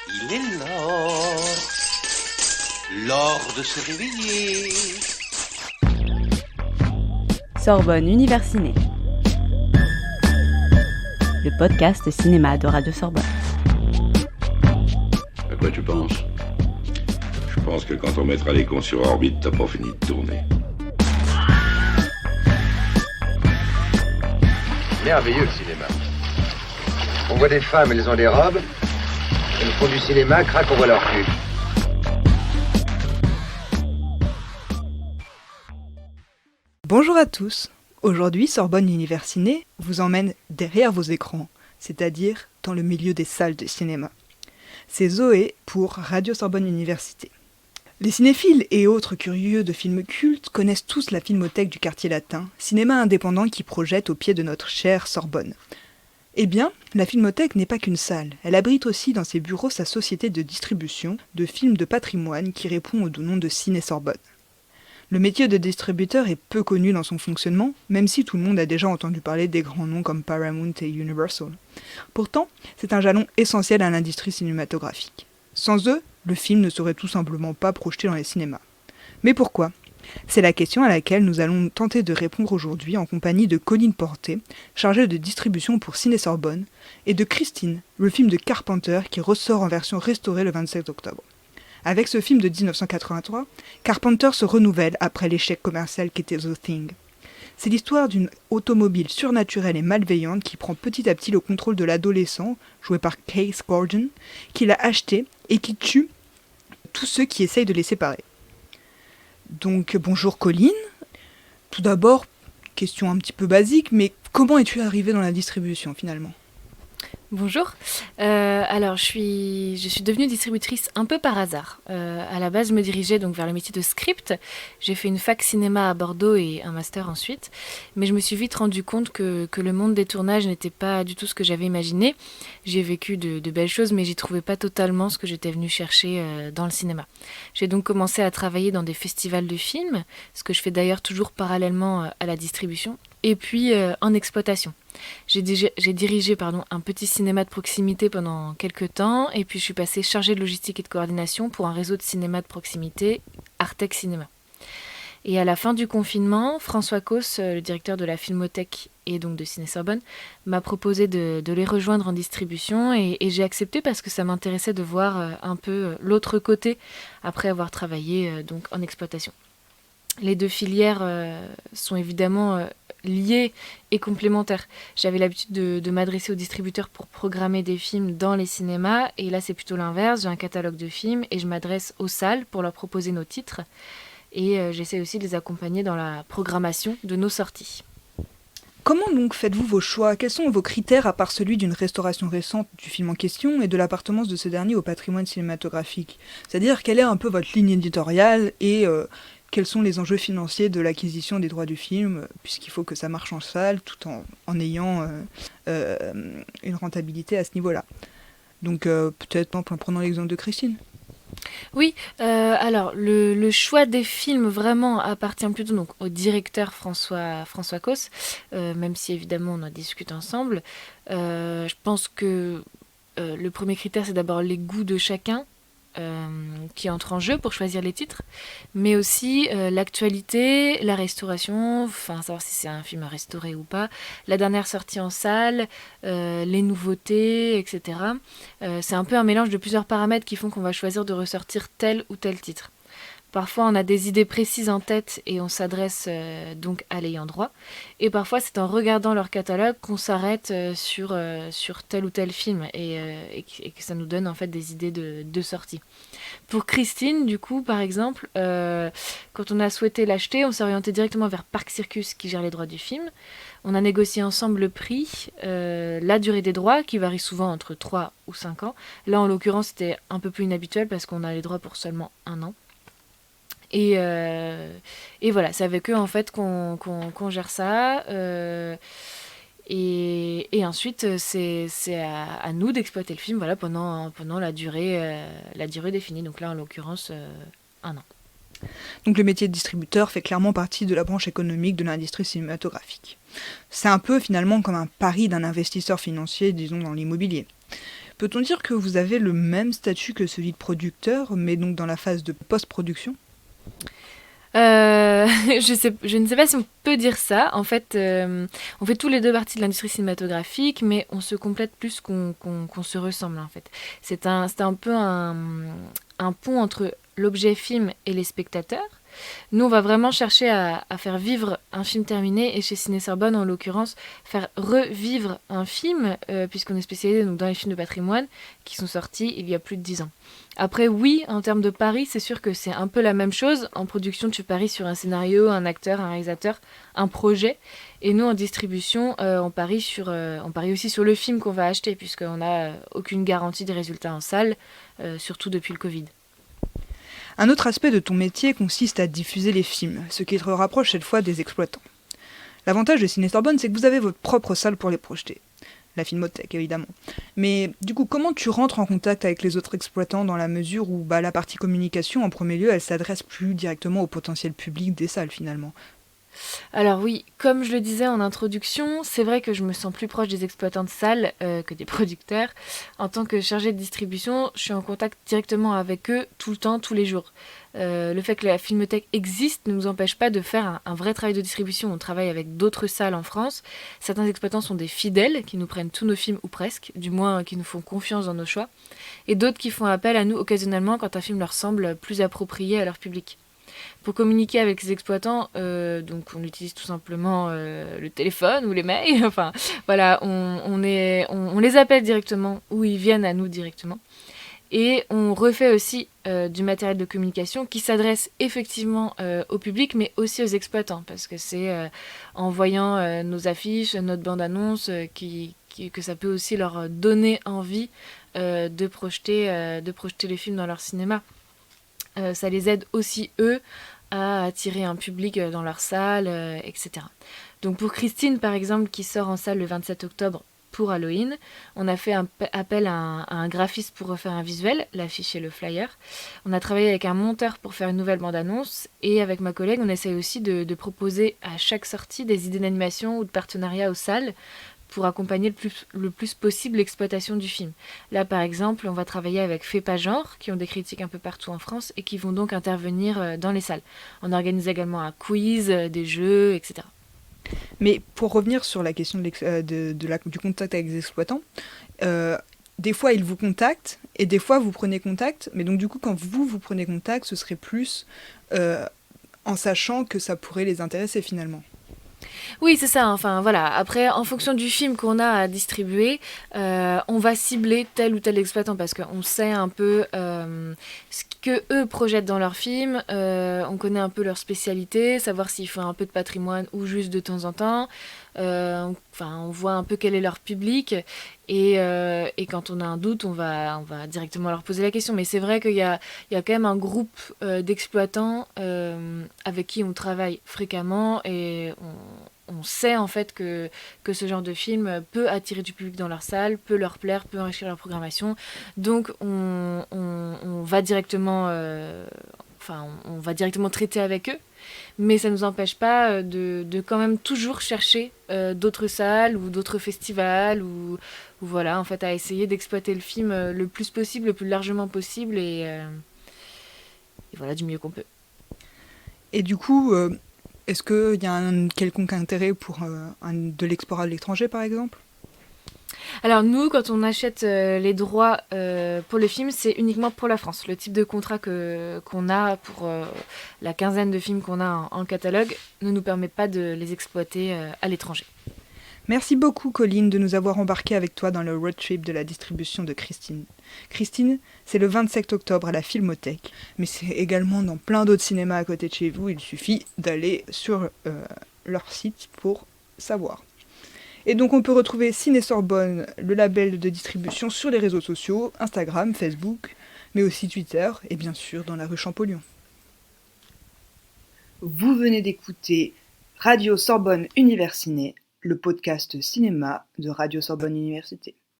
Il est l'heure de se réveiller. Sorbonne Univers Ciné, le podcast cinéma de Radio Sorbonne. À quoi tu penses? Je pense que quand on mettra les cons sur orbite, t'as pas fini de tourner. Merveilleux le cinéma. On voit des femmes, elles ont des robes. Elles font du cinéma, crac, on voit leur cul. Bonjour à tous. Aujourd'hui, Sorbonne Univers Ciné vous emmène derrière vos écrans, c'est-à-dire dans le milieu des salles de cinéma. C'est Zoé pour Radio Sorbonne Université. Les cinéphiles et autres curieux de films cultes connaissent tous la Filmothèque du Quartier Latin, cinéma indépendant qui projette au pied de notre chère Sorbonne. Eh bien, la Filmothèque n'est pas qu'une salle, elle abrite aussi dans ses bureaux sa société de distribution de films de patrimoine qui répond au nom de Ciné Sorbonne. Le métier de distributeur est peu connu dans son fonctionnement, même si tout le monde a déjà entendu parler des grands noms comme Paramount et Universal. Pourtant, c'est un jalon essentiel à l'industrie cinématographique. Sans eux, le film ne serait tout simplement pas projeté dans les cinémas. Mais pourquoi ? C'est la question à laquelle nous allons tenter de répondre aujourd'hui en compagnie de Colline Porté, chargée de distribution pour Ciné Sorbonne, et de Christine, le film de Carpenter qui ressort en version restaurée le 27 octobre. Avec ce film de 1983, Carpenter se renouvelle après l'échec commercial qu'était The Thing. C'est l'histoire d'une automobile surnaturelle et malveillante qui prend petit à petit le contrôle de l'adolescent, joué par Case Gordon, qu'il a acheté et qui tue tous ceux qui essayent de les séparer. Donc bonjour Colline. Tout d'abord, question un petit peu basique, mais comment es-tu arrivée dans la distribution finalement ? Bonjour. Alors, je suis devenue distributrice un peu par hasard. À la base, je me dirigeais donc vers le métier de script. J'ai fait une fac cinéma à Bordeaux et un master ensuite. Mais je me suis vite rendu compte que le monde des tournages n'était pas du tout ce que j'avais imaginé. J'ai vécu de belles choses, mais j'y trouvais pas totalement ce que j'étais venue chercher dans le cinéma. J'ai donc commencé à travailler dans des festivals de films, ce que je fais d'ailleurs toujours parallèlement à la distribution, et puis en exploitation. J'ai dirigé un petit cinéma de proximité pendant quelques temps, et puis je suis passée chargée de logistique et de coordination pour un réseau de cinéma de proximité, Artec Cinéma. Et à la fin du confinement, François Cos, le directeur de la Filmothèque et donc de Ciné Sorbonne, m'a proposé de les rejoindre en distribution, et j'ai accepté parce que ça m'intéressait de voir un peu l'autre côté après avoir travaillé donc en exploitation. Les deux filières sont évidemment liées et complémentaires. J'avais l'habitude de m'adresser aux distributeurs pour programmer des films dans les cinémas, et là c'est plutôt l'inverse. J'ai un catalogue de films et je m'adresse aux salles pour leur proposer nos titres, et j'essaie aussi de les accompagner dans la programmation de nos sorties. Comment donc faites-vous vos choix ? Quels sont vos critères à part celui d'une restauration récente du film en question et de l'appartenance de ce dernier au patrimoine cinématographique ? C'est-à-dire, quelle est un peu votre ligne éditoriale et quels sont les enjeux financiers de l'acquisition des droits du film, puisqu'il faut que ça marche en salle tout en ayant une rentabilité à ce niveau-là. Donc peut-être en prenant l'exemple de Christine. Oui, alors le choix des films vraiment appartient plutôt donc au directeur François Cos, même si évidemment on en discute ensemble. Je pense que le premier critère c'est d'abord les goûts de chacun qui entre en jeu pour choisir les titres, mais aussi l'actualité, la restauration, savoir si c'est un film à restaurer ou pas, la dernière sortie en salle, les nouveautés, etc. C'est un peu un mélange de plusieurs paramètres qui font qu'on va choisir de ressortir tel ou tel titre. Parfois, on a des idées précises en tête et on s'adresse donc à l'ayant droit. Et parfois, c'est en regardant leur catalogue qu'on s'arrête sur tel ou tel film et que ça nous donne en fait des idées de sortie. Pour Christine, du coup, par exemple, quand on a souhaité l'acheter, on s'est orienté directement vers Parc Circus qui gère les droits du film. On a négocié ensemble le prix, la durée des droits qui varie souvent entre 3 ou 5 ans. Là, en l'occurrence, c'était un peu plus inhabituel parce qu'on a les droits pour seulement 1 an. Et voilà, c'est avec eux en fait qu'on gère ça. Et ensuite, c'est à nous d'exploiter le film pendant la durée définie. Donc là, en l'occurrence, 1 an. Donc le métier de distributeur fait clairement partie de la branche économique de l'industrie cinématographique. C'est un peu finalement comme un pari d'un investisseur financier, disons, dans l'immobilier. Peut-on dire que vous avez le même statut que celui de producteur, mais donc dans la phase de post-production ? Je ne sais pas si on peut dire ça. En fait, on fait tous les deux partie de l'industrie cinématographique, mais on se complète plus qu'on se ressemble, en fait. C'est un peu un pont entre l'objet film et les spectateurs. Nous, on va vraiment chercher à faire vivre un film terminé, et chez Ciné-Sorbonne, en l'occurrence, faire revivre un film, puisqu'on est spécialisé donc, dans les films de patrimoine qui sont sortis il y a plus de 10 ans. Après, oui, en termes de pari, c'est sûr que c'est un peu la même chose. En production, tu paries sur un scénario, un acteur, un réalisateur, un projet. Et nous, en distribution, on parie aussi sur le film qu'on va acheter, puisqu'on n'a aucune garantie des résultats en salle, surtout depuis le Covid. Un autre aspect de ton métier consiste à diffuser les films, ce qui te rapproche cette fois des exploitants. L'avantage de Ciné-Sorbonne, c'est que vous avez votre propre salle pour les projeter. La Filmothèque, évidemment. Mais du coup, comment tu rentres en contact avec les autres exploitants dans la mesure où la partie communication, en premier lieu, elle s'adresse plus directement au potentiel public des salles, finalement ? Alors oui, comme je le disais en introduction, c'est vrai que je me sens plus proche des exploitants de salles que des producteurs. En tant que chargée de distribution, je suis en contact directement avec eux tout le temps, tous les jours. Le fait que la Filmothèque existe ne nous empêche pas de faire un vrai travail de distribution. On travaille avec d'autres salles en France. Certains exploitants sont des fidèles qui nous prennent tous nos films ou presque, du moins qui nous font confiance dans nos choix. Et d'autres qui font appel à nous occasionnellement quand un film leur semble plus approprié à leur public. Pour communiquer avec les exploitants, donc on utilise tout simplement le téléphone ou les mails. Enfin, voilà, on les appelle directement ou ils viennent à nous directement. Et on refait aussi du matériel de communication qui s'adresse effectivement au public, mais aussi aux exploitants, parce que c'est en voyant nos affiches, notre bande-annonce, que ça peut aussi leur donner envie de projeter les films dans leur cinéma. Ça les aide aussi, eux, à attirer un public dans leur salle, etc. Donc pour Christine, par exemple, qui sort en salle le 27 octobre pour Halloween, on a fait appel à un graphiste pour refaire un visuel, l'affiche et le flyer. On a travaillé avec un monteur pour faire une nouvelle bande-annonce, et avec ma collègue, on essaye aussi de proposer à chaque sortie des idées d'animation ou de partenariat aux salles, pour accompagner le plus possible l'exploitation du film. Là, par exemple, on va travailler avec Fais pas genre, qui ont des critiques un peu partout en France et qui vont donc intervenir dans les salles. On organise également un quiz, des jeux, etc. Mais pour revenir sur la question du contact avec les exploitants, des fois ils vous contactent et des fois vous prenez contact, mais donc du coup quand vous prenez contact, ce serait plus en sachant que ça pourrait les intéresser finalement. Oui, c'est ça. Enfin, voilà. Après, en fonction du film qu'on a à distribuer, on va cibler tel ou tel exploitant parce qu'on sait un peu ce que eux projettent dans leurs films. On connaît un peu leur spécialité, savoir s'ils font un peu de patrimoine ou juste de temps en temps. On voit un peu quel est leur public. Et quand on a un doute, on va directement leur poser la question. Mais c'est vrai qu'il y a quand même un groupe d'exploitants avec qui on travaille fréquemment et on sait en fait que ce genre de film peut attirer du public dans leur salle, peut leur plaire, peut enrichir leur programmation. Donc on va directement, on va directement traiter avec eux. Mais ça ne nous empêche pas de quand même toujours chercher d'autres salles ou d'autres festivals ou voilà, en fait, à essayer d'exploiter le film le plus possible, le plus largement possible et voilà, du mieux qu'on peut. Et du coup, est-ce qu'il y a un quelconque intérêt pour de l'export à l'étranger, par exemple ? Alors nous, quand on achète les droits pour le film, c'est uniquement pour la France. Le type de contrat qu'on a pour la quinzaine de films qu'on a en catalogue ne nous permet pas de les exploiter à l'étranger. Merci beaucoup, Colline, de nous avoir embarqués avec toi dans le road trip de la distribution de Christine. Christine, c'est le 27 octobre à la Filmothèque, mais c'est également dans plein d'autres cinémas à côté de chez vous. Il suffit d'aller sur leur site pour savoir. Et donc on peut retrouver Ciné-Sorbonne, le label de distribution, sur les réseaux sociaux, Instagram, Facebook, mais aussi Twitter, et bien sûr dans la rue Champollion. Vous venez d'écouter Radio Sorbonne Universiné, le podcast cinéma de Radio Sorbonne Université.